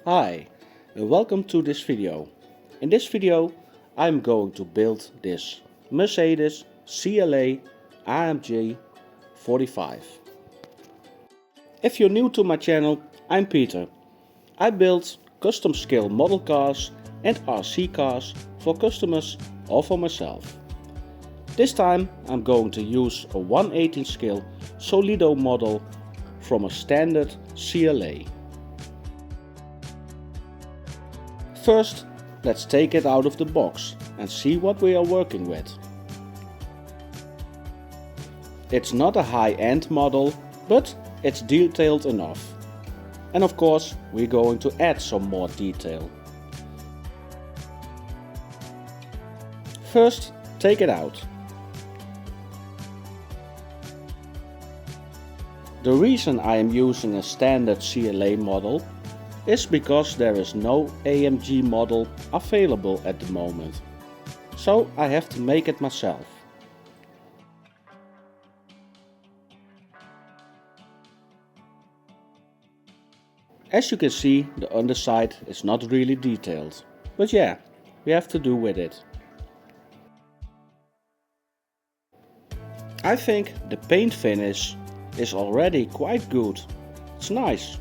Hi and welcome to this video. In this video I'm going to build this Mercedes CLA AMG 45. If you're new to my channel, I'm Peter. I build custom scale model cars and RC cars for customers or for myself. This time I'm going to use a 1/18 scale Solido model from a standard CLA. First, let's take it out of the box and see what we are working with. It's not a high-end model, but it's detailed enough. And of course, we're going to add some more detail. First, take it out. The reason I am using a standard CLA model is because there is no AMG model available at the moment. So I have to make it myself. As you can see, the underside is not really detailed. But yeah, we have to do with it. I think the paint finish is already quite good. It's nice.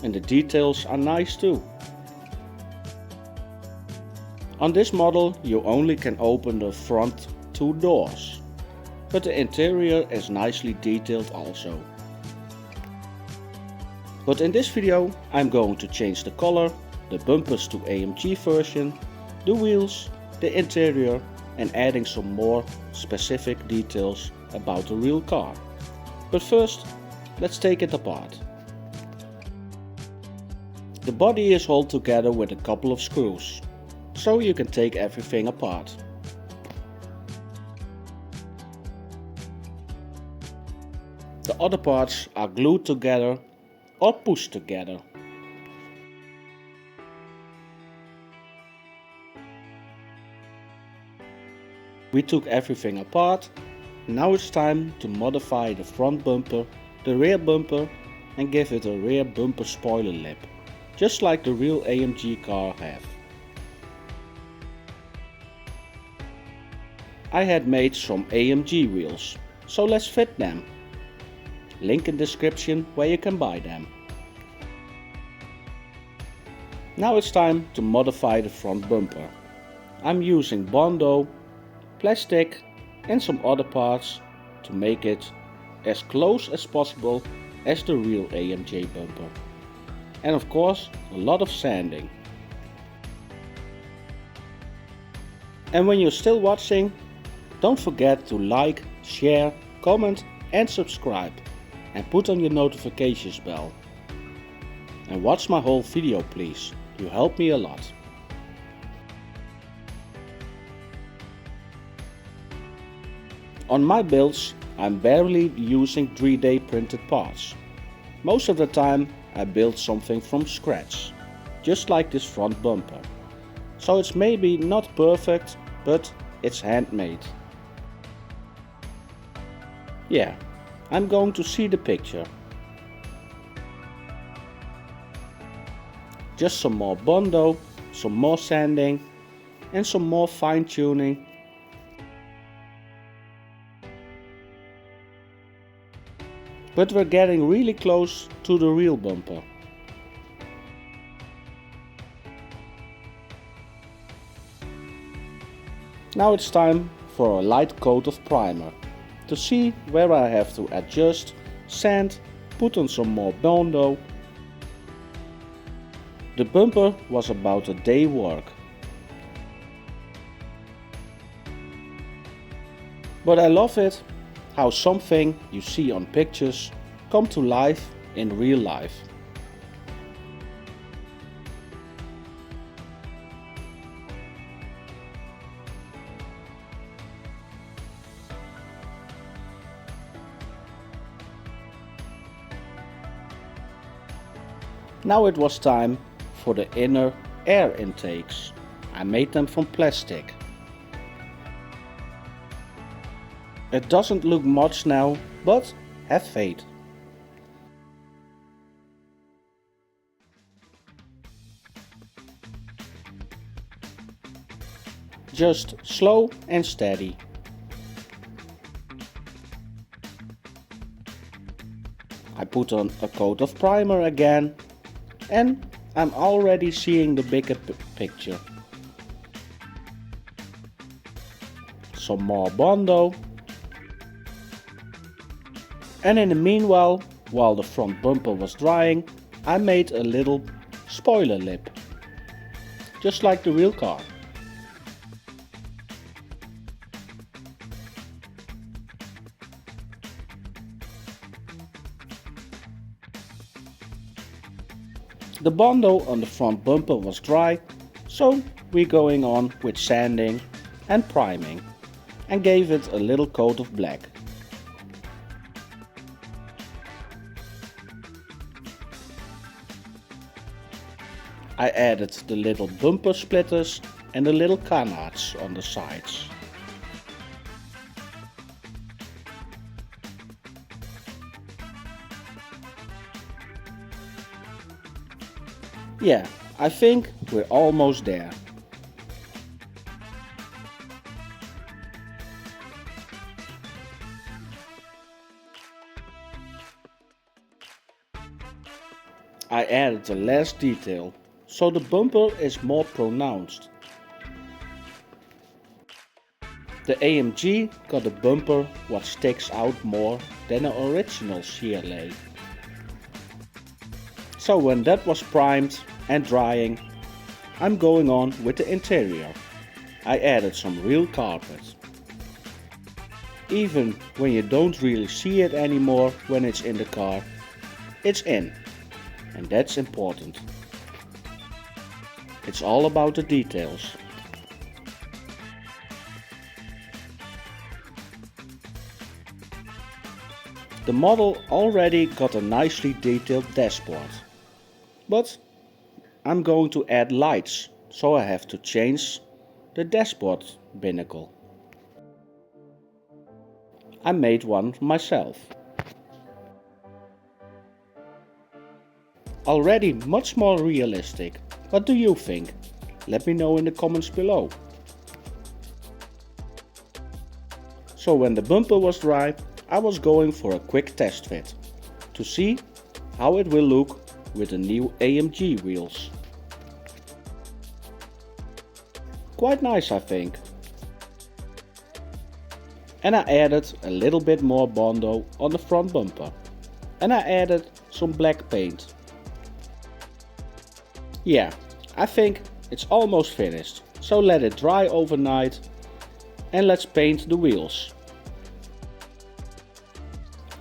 And the details are nice too. On this model you only can open the front two doors, but the interior is nicely detailed also. But in this video I'm going to change the color, the bumpers to AMG version, the wheels, the interior and adding some more specific details about the real car. But first, let's take it apart. The body is held together with a couple of screws, so you can take everything apart. The other parts are glued together or pushed together. We took everything apart. Now it's time to modify the front bumper, the rear bumper and give it a rear bumper spoiler lip, just like the real AMG car have. I had made some AMG wheels, so let's fit them. Link in description where you can buy them. Now it's time to modify the front bumper. I'm using Bondo, plastic and some other parts to make it as close as possible as the real AMG bumper. And of course a lot of sanding. And when you're still watching, don't forget to like, share, comment and subscribe and put on your notifications bell. And watch my whole video please, you help me a lot. On my builds I'm barely using 3D printed parts. Most of the time I build something from scratch, just like this front bumper. So it's maybe not perfect, but it's handmade. Yeah, I'm going to see the picture. Just some more Bondo, some more sanding and some more fine tuning. But we're getting really close to the real bumper. Now it's time for a light coat of primer to see where I have to adjust, sand, put on some more Bondo. The bumper was about a day work. But I love it how something you see on pictures come to life in real life. Now it was time for the inner air intakes. I made them from plastic. It doesn't look much now, but have faith. just slow and steady. I put on a coat of primer again and I'm already seeing the bigger picture. Some more Bondo. And in the meanwhile, while the front bumper was drying, I made a little spoiler lip, just like the real car. The Bondo on the front bumper was dry, so we're going on with sanding and priming and gave it a little coat of black. I added the little bumper splitters and the little canards on the sides. Yeah, I think we're almost there. I added the last detail, so the bumper is more pronounced. The AMG got a bumper what sticks out more than the original CLA. So when that was primed and drying, I'm going on with the interior. I added some real carpet. Even when you don't really see it anymore when it's in the car, it's in, and that's important. It's all about the details. The model already got a nicely detailed dashboard. But I'm going to add lights, so I have to change the dashboard binnacle. I made one myself. Already much more realistic. What do you think? Let me know in the comments below. So when the bumper was dry, I was going for a quick test fit to see how it will look with the new AMG wheels. Quite nice, I think. And I added a little bit more Bondo on the front bumper. And I added some black paint. Yeah, I think it's almost finished. So let it dry overnight and let's paint the wheels.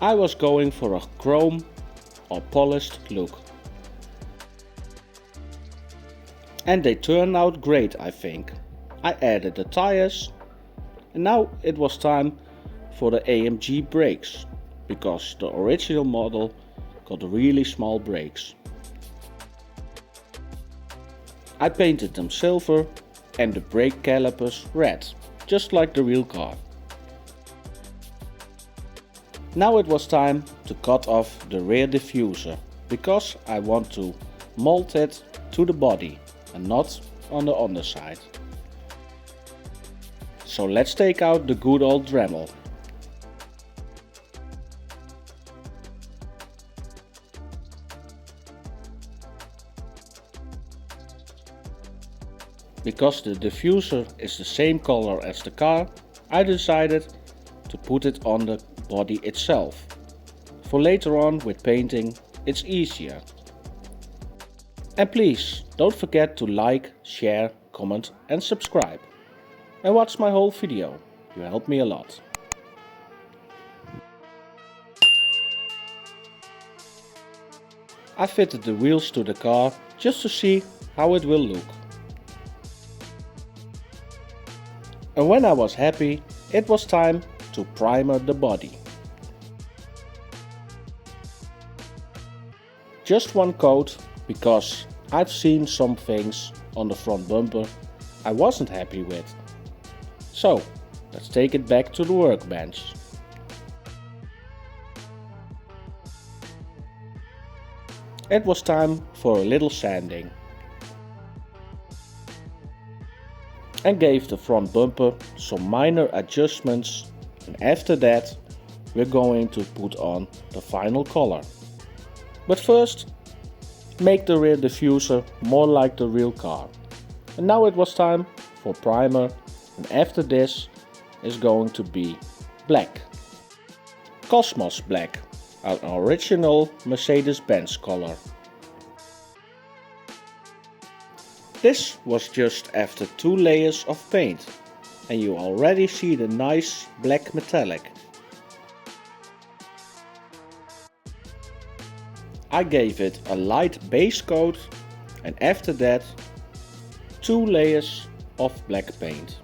I was going for a chrome or polished look. And they turned out great, I think. I added the tires and now it was time for the AMG brakes, because the original model got really small brakes. I painted them silver and the brake calipers red, just like the real car. Now it was time to cut off the rear diffuser, because I want to mold it to the body and not on the underside. So let's take out the good old Dremel. Because the diffuser is the same color as the car, I decided to put it on the body itself. For later on with painting, it's easier. And please don't forget to like, share, comment and subscribe. And watch my whole video, you help me a lot. I fitted the wheels to the car just to see how it will look. And when I was happy, it was time to primer the body. Just one coat, because I've seen some things on the front bumper I wasn't happy with. So let's take it back to the workbench. It was time for a little sanding. and gave the front bumper some minor adjustments, and after that we're going to put on the final color. But first, make the rear diffuser more like the real car. And now it was time for primer, and after this is going to be black. Cosmos black, an original Mercedes-Benz color. This was just after 2 layers of paint, and you already see the nice black metallic. I gave it a light base coat, and after that 2 layers of black paint.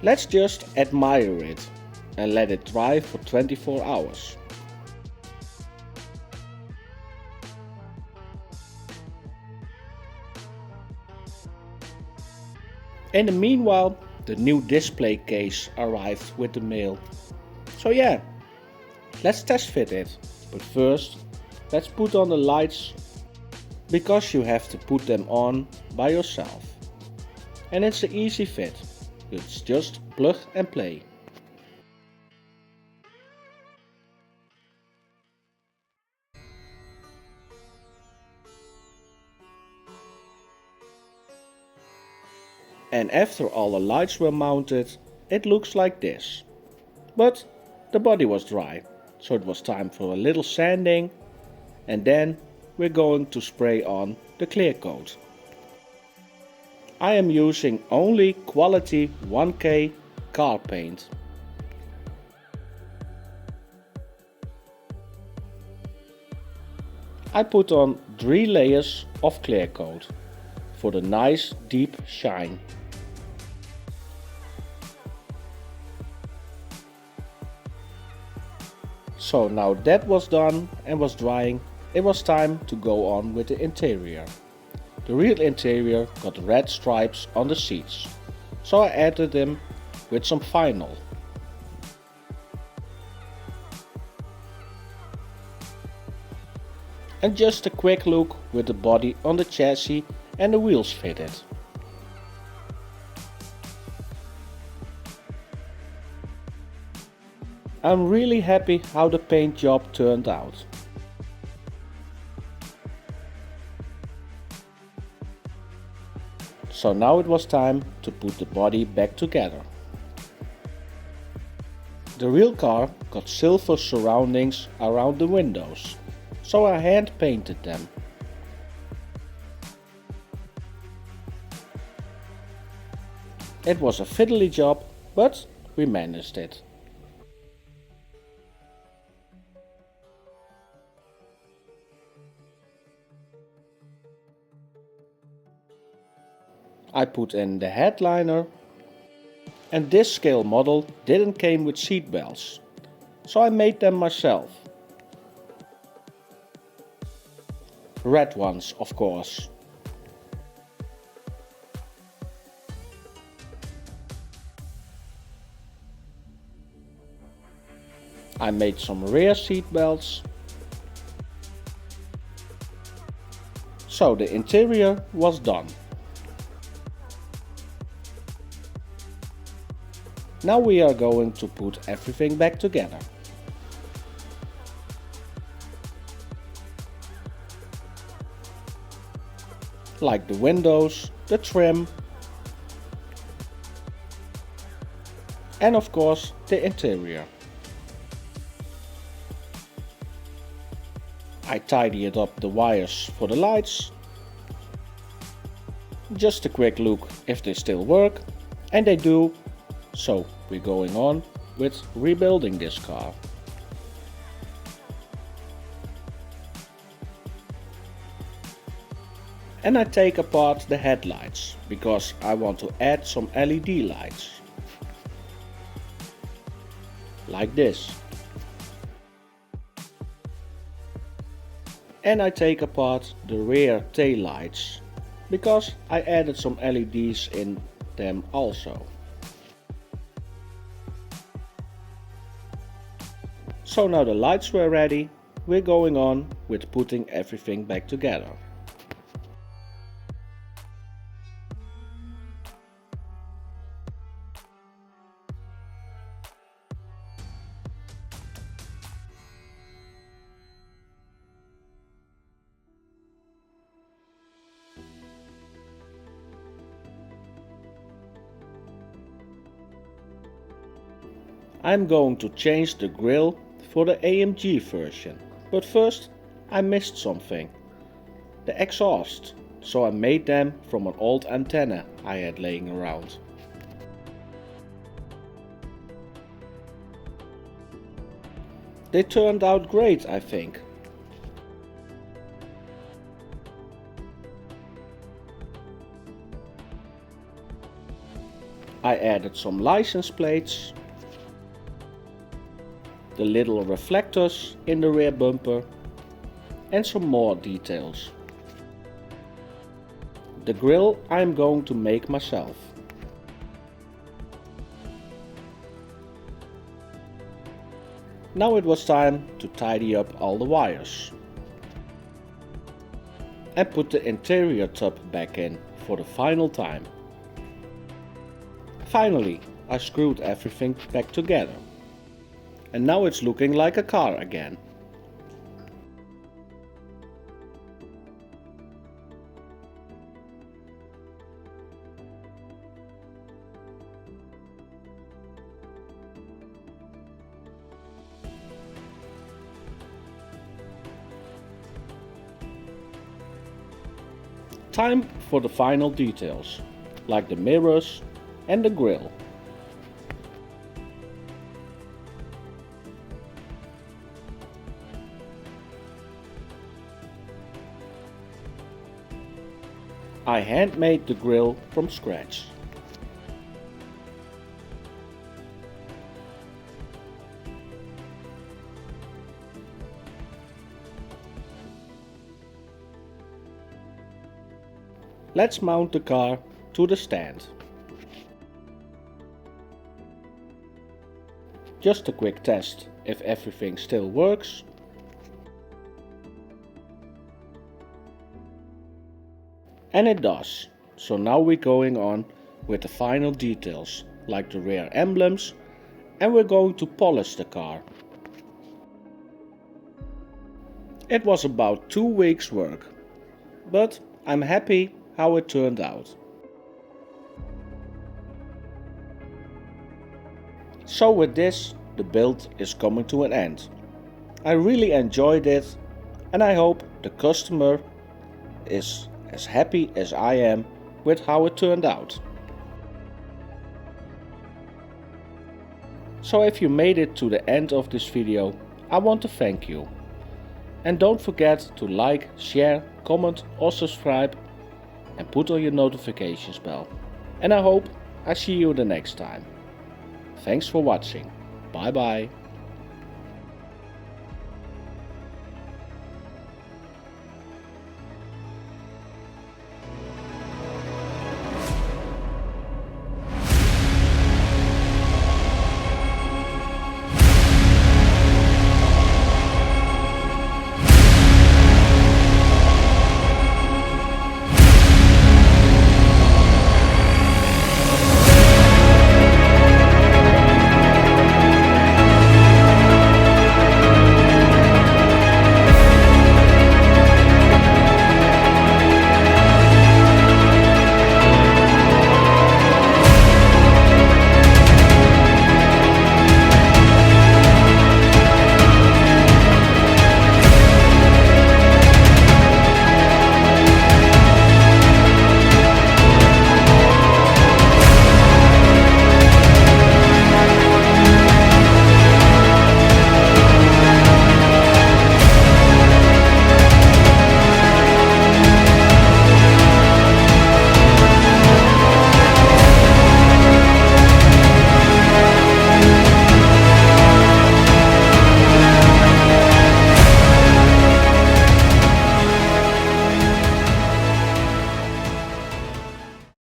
Let's just admire it and let it dry for 24 hours. In the meanwhile, the new display case arrived with the mail. So yeah, let's test fit it. But first, let's put on the lights, because you have to put them on by yourself. And it's an easy fit. It's just plug and play. And after all the lights were mounted, it looks like this. But the body was dry, so it was time for a little sanding, and then we're going to spray on the clear coat. I am using only quality 1K car paint. I put on 3 layers of clear coat for the nice deep shine. So now that was done and was drying, it was time to go on with the interior. The real interior got red stripes on the seats, so I added them with some vinyl. And just a quick look with the body on the chassis and the wheels fitted. I'm really happy how the paint job turned out. So now it was time to put the body back together. The real car got silver surroundings around the windows, so I hand painted them. It was a fiddly job, but we managed it. I put in the headliner, and this scale model didn't come with seat belts, so I made them myself. Red ones, of course. I made some rear seat belts. So the interior was done. Now we are going to put everything back together. Like the windows, the trim, and of course the interior. I tidied up the wires for the lights. Just a quick look if they still work, and they do. So we're going on with rebuilding this car. And I take apart the headlights because I want to add some LED lights. Like this. And I take apart the rear tail lights because I added some LEDs in them also. So now the lights were ready, we're going on with putting everything back together. I'm going to change the grille for the AMG version, but first I missed something. The exhaust, so I made them from an old antenna I had laying around. They turned out great, I think. I added some license plates, the little reflectors in the rear bumper, and some more details. The grille I'm going to make myself. Now it was time to tidy up all the wires and put the interior tub back in for the final time. Finally, I screwed everything back together. And now it's looking like a car again. Time for the final details, like the mirrors and the grille. I handmade the grille from scratch. Let's mount the car to the stand. Just a quick test if everything still works. And it does. So now we're going on with the final details, like the rear emblems, and we're going to polish the car. It was about 2 weeks work, but I'm happy how it turned out. So with this, the build is coming to an end. I really enjoyed it, and I hope the customer is as happy as I am with how it turned out. So if you made it to the end of this video, I want to thank you. And don't forget to like, share, comment or subscribe and put on your notifications bell. And I hope I see you the next time. Thanks for watching. Bye bye.